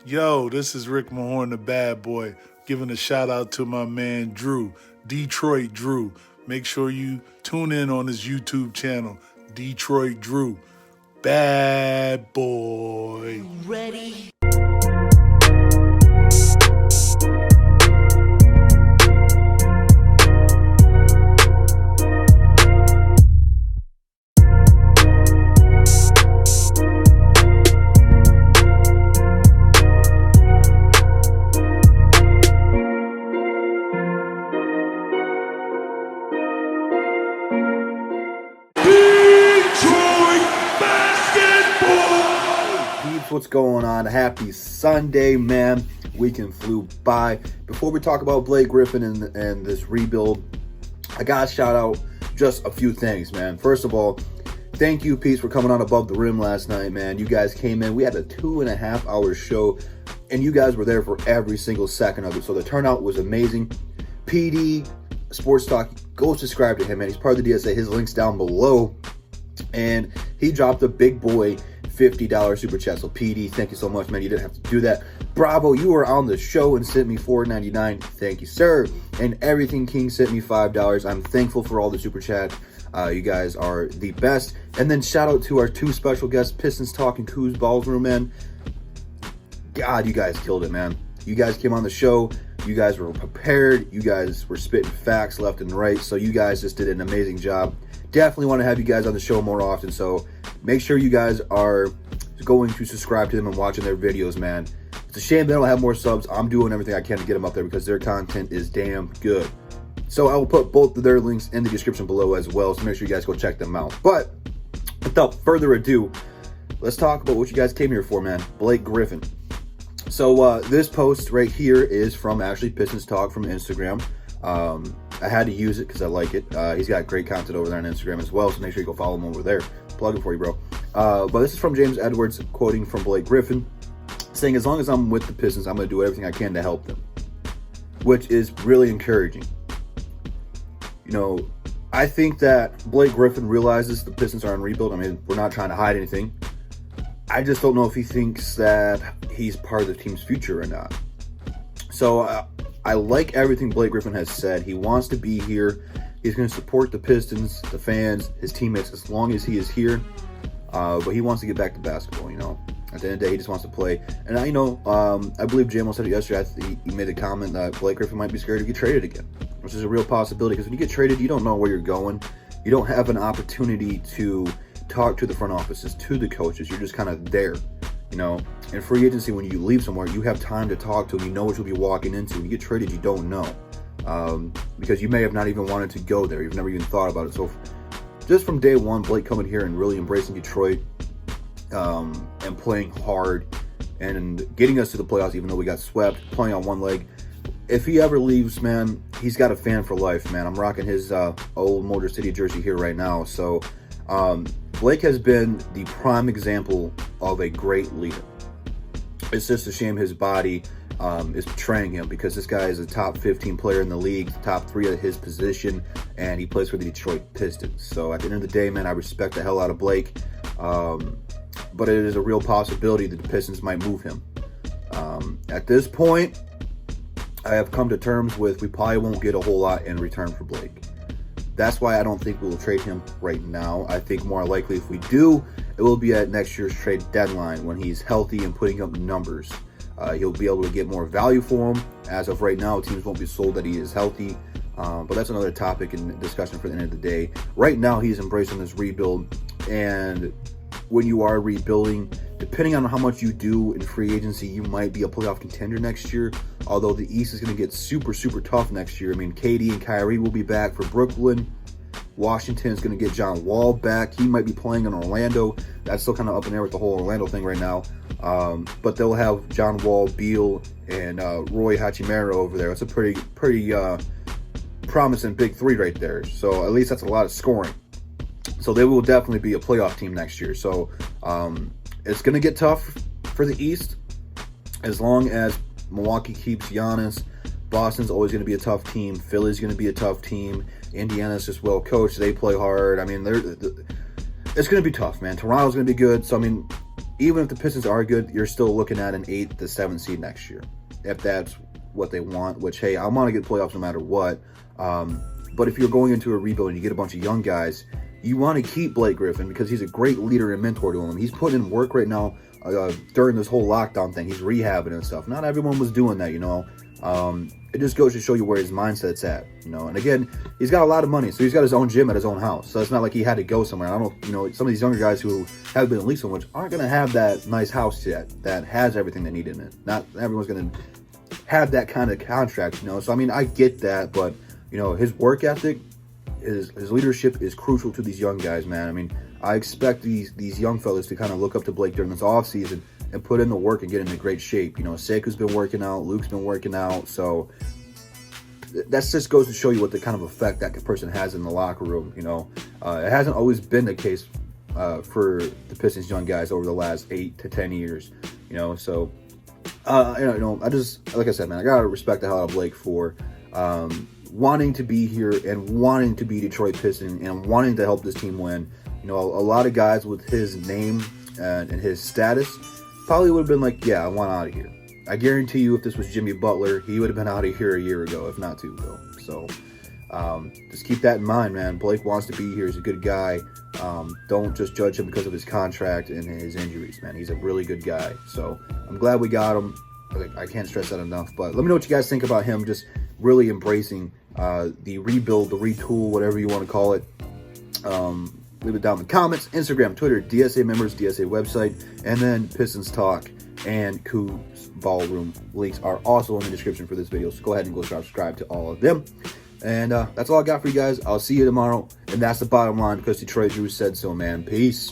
Yo, this is Rick Mahorn, the bad boy, giving a shout out to my man Drew, Detroit Drew. Make sure you tune in on his YouTube channel, Detroit Drew. Bad boy. Ready? What's going on? Happy Sunday, man. Weekend flew by. Before we talk about Blake Griffin and this rebuild, I gotta shout out just a few things, man. First of all, thank you, Pete's, for coming on Above the Rim last night, man. You guys came in. We had a 2.5 hour show, and you guys were there for every single second of it. So the turnout was amazing. PD Sports Talk, go subscribe to him, man. He's part of the DSA. His link's down below. And he dropped a big boy $50 super chat. So PD, thank you so much, man. You didn't have to do that. Bravo, you were on the show and sent me $4.99. Thank you, sir. And Everything King sent me $5. I'm thankful for all the super chat. You guys are the best. And then shout out to our two special guests, Pistons Talk and Coos Balls Room, man. God, you guys killed it, man. You guys came on the show. You guys were prepared. You guys were spitting facts left and right. So you guys just did an amazing job. Definitely want to have you guys on the show more often. So make sure you guys are going to subscribe to them and watching their videos, man. It's a shame they don't have more subs. I'm doing everything I can to get them up there because their content is damn good. So I will put both of their links in the description below as well. So make sure you guys go check them out. But without further ado, let's talk about what you guys came here for, man. Blake Griffin. So this post right here is from actually Pistons Talk from Instagram. I had to use it because I like it. He's got great content over there on Instagram as well, so make sure you go follow him over there. Plug it for you, bro. But this is from James Edwards, quoting from Blake Griffin, saying, as long as I'm with the Pistons, I'm going to do everything I can to help them, which is really encouraging. You know, I think that Blake Griffin realizes the Pistons are in rebuild. I mean, we're not trying to hide anything. I just don't know if he thinks that he's part of the team's future or not. So I like everything Blake Griffin has said. He wants to be here. He's going to support the Pistons, the fans, his teammates as long as he is here. But he wants to get back to basketball, you know. At the end of the day, he just wants to play. And I believe JMO said it yesterday. He made a comment that Blake Griffin might be scared to get traded again, which is a real possibility because when you get traded, you don't know where you're going. You don't have an opportunity to talk to the front offices, to the coaches. You're just kind of there, you know. In free agency, when you leave somewhere, you have time to talk to them. You know what you'll be walking into. When you get traded, you don't know because you may have not even wanted to go there. You've never even thought about it. So just from day one, Blake coming here and really embracing Detroit and playing hard and getting us to the playoffs, even though we got swept, playing on one leg. If he ever leaves, man, he's got a fan for life, man. I'm rocking his old Motor City jersey here right now. So Blake has been the prime example of a great leader. It's just a shame his body is betraying him because this guy is a top 15 player in the league, top 3 at his position, and he plays for the Detroit Pistons. So at the end of the day, man, I respect the hell out of Blake. But it is a real possibility that the Pistons might move him. At this point, I have come to terms with we probably won't get a whole lot in return for Blake. That's why I don't think we'll trade him right now. I think more likely if we do, it will be at next year's trade deadline when he's healthy and putting up numbers. He'll be able to get more value for him. As of right now, teams won't be sold that he is healthy. But that's another topic and discussion for the end of the day. Right now, he's embracing this rebuild. And when you are rebuilding, depending on how much you do in free agency, you might be a playoff contender next year. Although the East is going to get super, super tough next year. I mean, KD and Kyrie will be back for Brooklyn. Washington is going to get John Wall back. He might be playing in Orlando. That's still kind of up in the air with the whole Orlando thing right now. But they'll have John Wall, Beal, and Roy Hachimura over there. It's a pretty promising big 3 right there. So at least that's a lot of scoring. So they will definitely be a playoff team next year. So it's going to get tough for the East as long as Milwaukee keeps Giannis. Boston's always going to be a tough team. Philly's going to be a tough team. Indiana's just well coached. They play hard. I mean, it's going to be tough, man. Toronto's going to be good. So, I mean, even if the Pistons are good, you're still looking at an 8th to 7th seed next year, if that's what they want. Which, hey, I want to get playoffs no matter what. But if you're going into a rebuild and you get a bunch of young guys, you want to keep Blake Griffin because he's a great leader and mentor to him. He's putting in work right now during this whole lockdown thing. He's rehabbing and stuff. Not everyone was doing that, you know. It just goes to show you where his mindset's at, you know. And again, he's got a lot of money, so he's got his own gym at his own house. So it's not like he had to go somewhere. I don't, you know, some of these younger guys who haven't been in the league so much aren't going to have that nice house yet that has everything they need in it. Not everyone's going to have that kind of contract, you know. So I mean, I get that, but you know, his work ethic, his leadership is crucial to these young guys, man. I mean, I expect these young fellas to kind of look up to Blake during this offseason and put in the work and get into great shape. You know, Seku's been working out, Luke's been working out, so that just goes to show you what the kind of effect that person has in the locker room. You know, it hasn't always been the case for the Pistons young guys over the last 8 to 10 years. You know, so you know, I just, like I said, man, I gotta respect the hell out of Blake for wanting to be here and wanting to be Detroit Piston and wanting to help this team win. You know, a lot of guys with his name and his status probably would have been like, yeah, I want out of here. I guarantee you if this was Jimmy Butler, he would have been out of here a year ago, if not 2 ago. So just keep that in mind, man. Blake wants to be here. He's a good guy. Don't just judge him because of his contract and his injuries, man. He's a really good guy. So I'm glad we got him. I can't stress that enough. But let me know what you guys think about him just really embracing the rebuild, the retool, whatever you want to call it. Leave it down in the comments. Instagram, Twitter, DSA members, DSA website, and then Pistons Talk and Coos Ballroom links are also in the description for this video. So go ahead and go subscribe to all of them. And that's all I got for you guys. I'll see you tomorrow. And that's the bottom line because Detroit Drew said so, man. Peace.